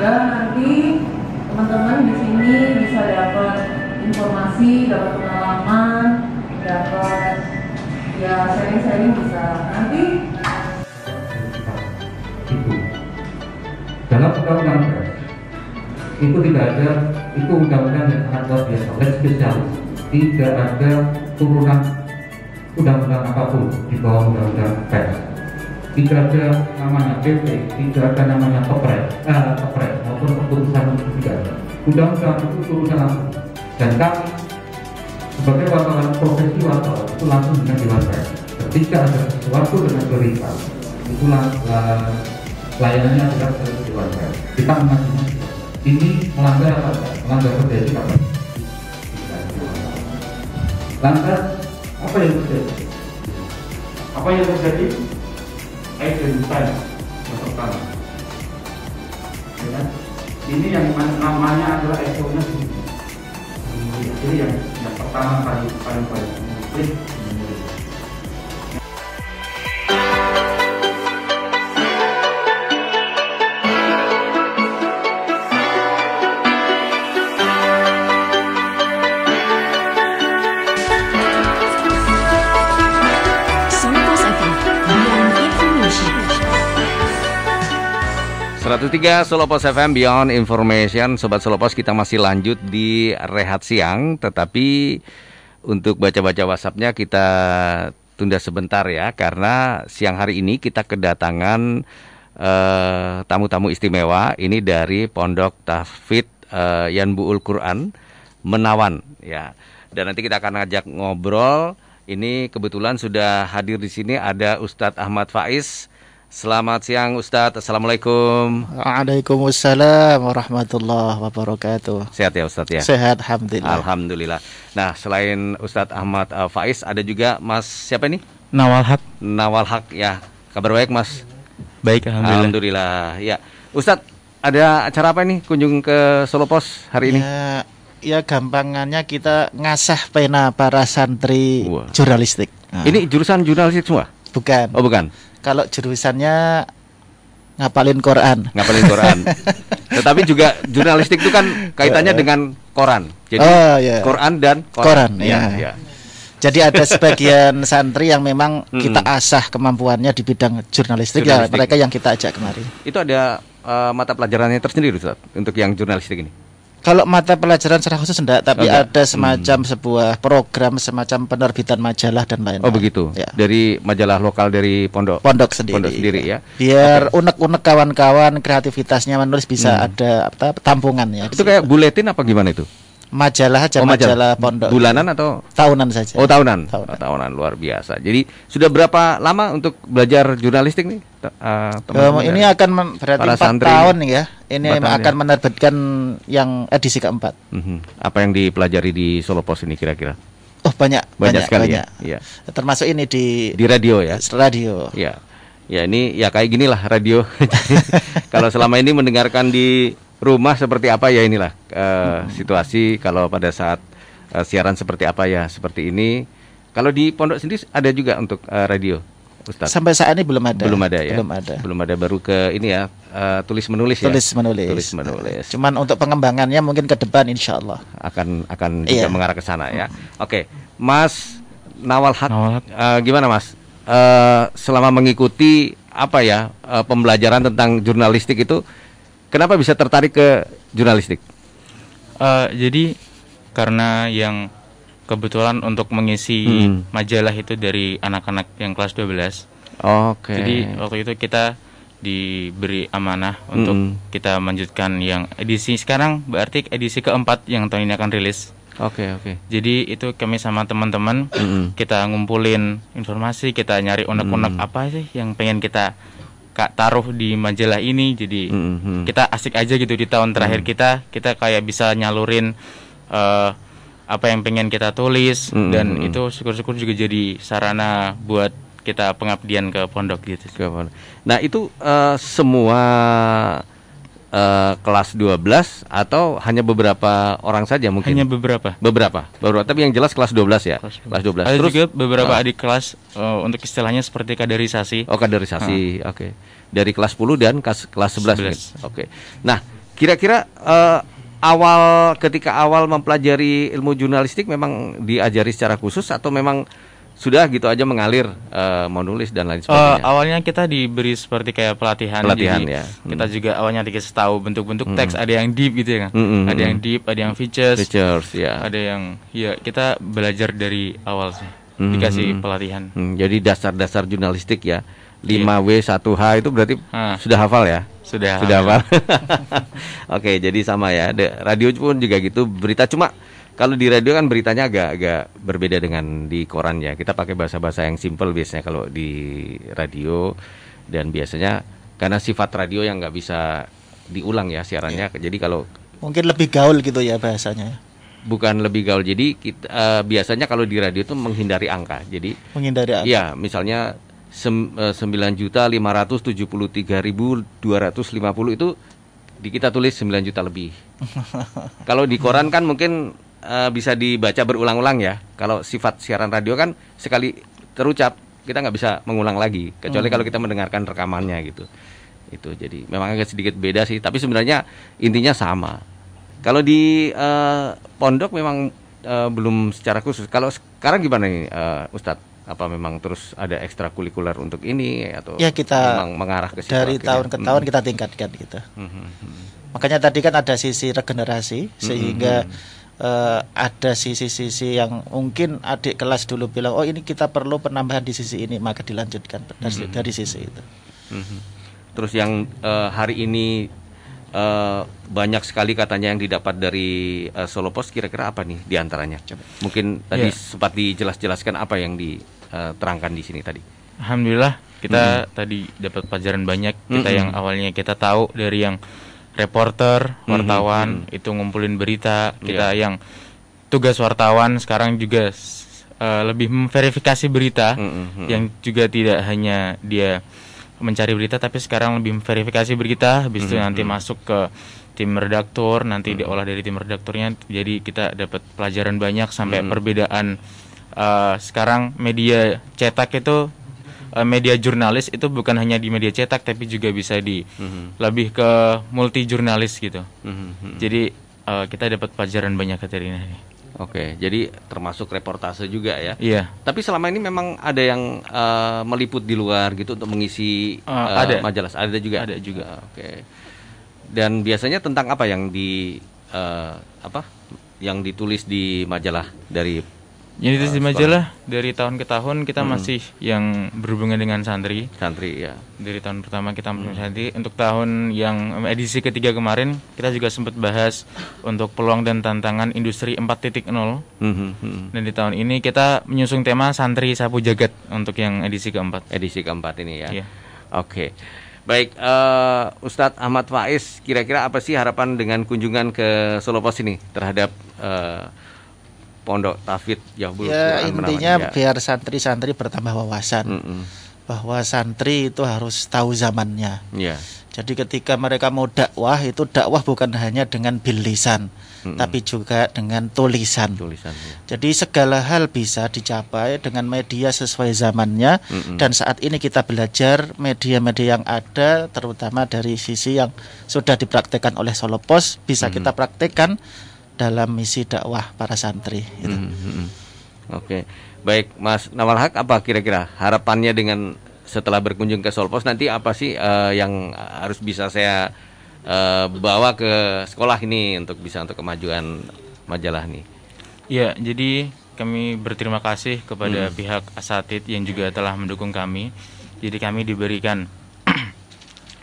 Dan nanti teman-teman di sini bisa dapat informasi, dapat pengalaman, dapat ya sharing-sharing bisa. Nanti dalam undang-undang pers itu tidak ada, itu undang-undang yang sangat luar biasa, lex spesialis, tidak ada turunan undang-undang apapun di bawah undang-undang pers. Tidak ada namanya PP, tidak ada namanya kepres maupun keputusan tidak ada. Undang-undang itu turunan langsung. Dan kami sebagai wartawan, profesi wartawan itu langsung dengan Dewan Pers. Ketika ada sesuatu dengan berita, itulah layanannya adalah ke Dewan Pers. Kita mengajukan ini melanggar apa? Melanggar kode etik apa? Lantas apa yang terjadi? Apa yang terjadi? Identitas yang pertama. Ya, ini yang namanya adalah ESO-nya sendiri. Ini yang pertama paling menulis. 103 Solo Pos FM Beyond Information. Sobat Solo Pos, kita masih lanjut di Rehat Siang. Tetapi untuk baca-baca WhatsApp-nya kita tunda sebentar ya, karena siang hari ini kita kedatangan tamu-tamu istimewa. Ini dari Pondok Tahfidz Yanbu'ul Quran Menawan ya. Dan nanti kita akan ngajak ngobrol. Ini kebetulan sudah hadir di sini ada Ustadz Ahmad Faiz. Selamat siang Ustadz, Assalamualaikum. Waalaikumsalam warahmatullahi wabarakatuh. Sehat ya Ustadz ya? Sehat, alhamdulillah. Alhamdulillah. Nah, selain Ustadz Ahmad Faiz, ada juga Mas siapa ini? Nawal Haq. Nawal Haq ya. Kabar baik Mas? Baik, alhamdulillah. Alhamdulillah. Ya, Ustadz, ada acara apa nih kunjung ke Solo Pos hari ini? Ya gampangannya kita ngasah pena para santri jurnalistik. Ini jurusan jurnalistik semua? Bukan. Oh bukan. Kalau jurusannya ngapalin Quran. Ngapalin Quran. Tetapi juga jurnalistik itu kan kaitannya dengan koran. Jadi Quran dan koran. Ya. Jadi ada sebagian santri yang memang kita asah kemampuannya di bidang jurnalistik. Ya mereka yang kita ajak kemari. Itu ada mata pelajarannya tersendiri Ustaz untuk yang jurnalistik ini? Kalau mata pelajaran secara khusus enggak, tapi ada semacam sebuah program semacam penerbitan majalah dan lain-lain. Oh begitu. Ya. Dari majalah lokal dari pondok sendiri ya. Biar unek-unek kawan-kawan kreativitasnya menulis bisa ada tampungan ya. Itu kayak buletin apa gimana itu? Majalah aja, majalah pondok. Bulanan atau tahunan saja? Oh tahunan. Tahunan luar biasa. Jadi sudah berapa lama untuk belajar jurnalistik nih? Ini akan berarti 4 tahun nih ya. Ini akan menerbitkan yang edisi keempat. Apa yang dipelajari di Solo Pos ini kira-kira? Oh banyak sekali ya. Iya. Termasuk ini di radio ya. Radio. Ya. Ya ini ya kayak ginilah radio. Kalau selama ini mendengarkan di rumah seperti apa ya inilah situasi kalau pada saat siaran seperti apa ya seperti ini. Kalau di pondok sendiri ada juga untuk radio, Ustaz? Sampai saat ini belum ada. Belum ada ya. Belum ada. Baru ke ini ya tulis menulis ya. Tulis menulis. Cuman untuk pengembangannya mungkin ke depan insya Allah akan juga mengarah ke sana ya. Oke, Mas Nawal Haq, gimana Mas? Selama mengikuti apa ya pembelajaran tentang jurnalistik itu, kenapa bisa tertarik ke jurnalistik? Jadi karena yang kebetulan untuk mengisi majalah itu dari anak-anak yang kelas 12. Oke. Jadi waktu itu kita diberi amanah untuk kita melanjutkan yang edisi sekarang, berarti edisi keempat yang tahun ini akan rilis. Oke. Jadi itu kami sama teman-teman kita ngumpulin informasi, kita nyari unek-unek apa sih yang pengen kita taruh di majalah ini. Jadi kita asik aja gitu di tahun terakhir kita kayak bisa nyalurin apa yang pengen kita tulis dan itu syukur-syukur juga jadi sarana buat kita pengabdian ke pondok gitu. Nah itu semua kelas 12 atau hanya beberapa orang saja mungkin? Hanya beberapa. Tapi yang jelas kelas 12 ya. Kelas 12. Ada juga beberapa adik kelas untuk istilahnya seperti kaderisasi. Oh kaderisasi, oke. Dari kelas 10 dan kelas 11. Oke. Nah Kira-kira ketika awal mempelajari ilmu jurnalistik memang diajari secara khusus atau memang sudah gitu aja mengalir mau nulis dan lain sebagainya? Awalnya kita diberi seperti kayak pelatihan jadi ya. Kita juga awalnya dikasih tahu bentuk-bentuk teks, ada yang deep gitu ya kan, ada yang deep, ada yang features ya. ada yang kita belajar dari awal sih, dikasih pelatihan. Jadi dasar-dasar jurnalistik ya. 5W 1H itu berarti sudah hafal ya? Sudah hafal. Oke, jadi sama ya. Radio pun juga gitu, berita, cuma kalau di radio kan beritanya agak berbeda dengan di koran ya. Kita pakai bahasa-bahasa yang simple biasanya kalau di radio, dan biasanya karena sifat radio yang nggak bisa diulang ya siarannya. Jadi kalau mungkin lebih gaul gitu ya bahasanya. Bukan lebih gaul. Jadi kita, biasanya kalau di radio itu menghindari angka. Jadi menghindari angka. Ya, misalnya 9.573.250 itu di kita tulis 9 juta lebih. Kalau di koran kan mungkin bisa dibaca berulang-ulang ya. Kalau sifat siaran radio kan sekali terucap kita nggak bisa mengulang lagi, kecuali kalau kita mendengarkan rekamannya gitu. Itu jadi memang agak sedikit beda sih, tapi sebenarnya intinya sama. Kalau di pondok memang belum secara khusus. Kalau sekarang gimana nih Ustadz? Apa memang terus ada ekstrakurikuler untuk ini atau ya kita memang mengarah ke situ dari akhirnya? Tahun ke tahun kita tingkatkan gitu. Makanya tadi kan ada sisi regenerasi sehingga ada sisi-sisi yang mungkin adik kelas dulu bilang oh ini kita perlu penambahan di sisi ini, maka dilanjutkan dari sisi itu. Terus yang hari ini banyak sekali katanya yang didapat dari Solo Pos, kira-kira apa nih diantaranya? Mungkin tadi sempat dijelaskan apa yang diterangkan di sini tadi. Alhamdulillah kita tadi dapat pelajaran banyak. Kita yang awalnya kita tahu dari yang reporter, wartawan itu ngumpulin berita. Kita yang tugas wartawan sekarang juga lebih memverifikasi berita, yang juga tidak hanya dia mencari berita, tapi sekarang lebih memverifikasi berita, habis itu nanti masuk ke tim redaktur, nanti diolah dari tim redakturnya. Jadi kita dapat pelajaran banyak sampai perbedaan sekarang media cetak itu media jurnalis itu bukan hanya di media cetak, tapi juga bisa di lebih ke multi jurnalis gitu. Jadi kita dapat pelajaran banyak dari ini. Oke, jadi termasuk reportase juga ya. Iya. Tapi selama ini memang ada yang meliput di luar gitu untuk mengisi majalah. Ada juga. Ada juga. Oke. Dan biasanya tentang apa yang yang ditulis di majalah dari? Jadi di majalah dari tahun ke tahun kita masih yang berhubungan dengan santri. Santri ya. Dari tahun pertama kita masih santri. Untuk tahun yang edisi ketiga kemarin kita juga sempat bahas untuk peluang dan tantangan industri 4.0. Dan di tahun ini kita menyusung tema santri sapu jagat untuk yang edisi keempat. Edisi keempat ini ya. Iya. Oke. Baik, Ustadz Ahmad Faiz, kira-kira apa sih harapan dengan kunjungan ke Solo Pos ini terhadap Pondok Tahfidz Yahbul Ya Quran intinya biar santri-santri bertambah wawasan bahwa santri itu harus tahu zamannya. Jadi ketika mereka mau dakwah, itu dakwah bukan hanya dengan bil lisan, tapi juga dengan tulisan. Jadi segala hal bisa dicapai dengan media sesuai zamannya. Dan saat ini kita belajar media-media yang ada, terutama dari sisi yang sudah dipraktekkan oleh Solo Pos, bisa kita praktekkan dalam misi dakwah para santri itu. Oke. Baik, Mas Nawal Haq, apa kira-kira harapannya dengan setelah berkunjung ke Solo Pos nanti apa sih yang harus bisa saya bawa ke sekolah ini untuk kemajuan majalah nih? Ya, jadi kami berterima kasih kepada pihak Asatidz yang juga telah mendukung kami. Jadi kami diberikan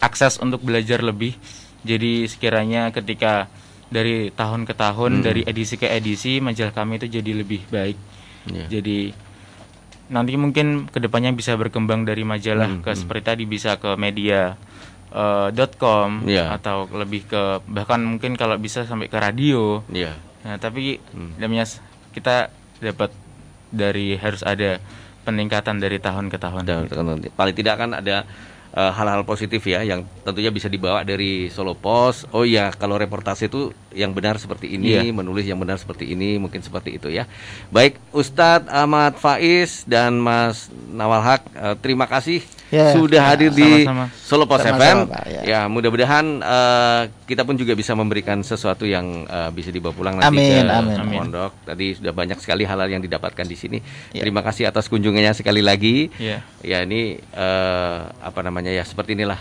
akses untuk belajar lebih. Jadi sekiranya ketika dari tahun ke tahun, dari edisi ke edisi, majalah kami itu jadi lebih baik. Jadi nanti mungkin kedepannya bisa berkembang dari majalah ke seperti tadi, bisa ke media .com atau lebih ke bahkan mungkin kalau bisa sampai ke radio. Nah, tapi namanya kita dapat dari harus ada peningkatan dari tahun ke tahun. Paling tidak kan ada hal-hal positif ya yang tentunya bisa dibawa dari Solo Pos. Oh ya, kalau reportase itu yang benar seperti ini, menulis yang benar seperti ini, mungkin seperti itu ya. Baik, Ustadz Ahmad Faiz dan Mas Nawal Haq, terima kasih sudah hadir di Solo Pos FM. Ya, mudah-mudahan kita pun juga bisa memberikan sesuatu yang bisa dibawa pulang nanti ke pondok. Tadi sudah banyak sekali hal-hal yang didapatkan di sini. Terima kasih atas kunjungannya sekali lagi. Ya, ini seperti inilah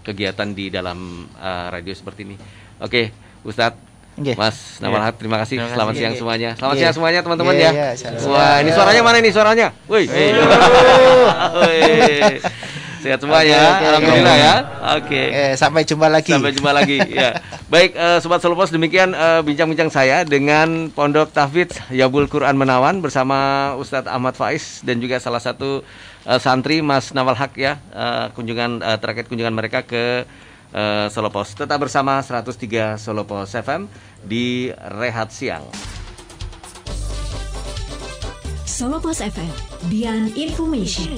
kegiatan di dalam radio seperti ini. Oke, Ustadz, Mas Nawal Haq, terima kasih. Selamat siang semuanya. Selamat siang semuanya teman-teman ya. Wah, ini suaranya mana ini suaranya? Woi. Sehat semuanya. Alhamdulillah ya. Oke. Sampai jumpa lagi. Ya. Baik, Sobat Solo Pos, demikian bincang-bincang saya dengan Pondok Tahfidz Yabul Quran Menawan bersama Ustadz Ahmad Faiz dan juga salah satu santri Mas Nawal Haq ya. Terkait kunjungan mereka ke Solo Pos. Tetap bersama 103 Solo Pos FM di Rehat Siang. Solo Pos FM, beyond information.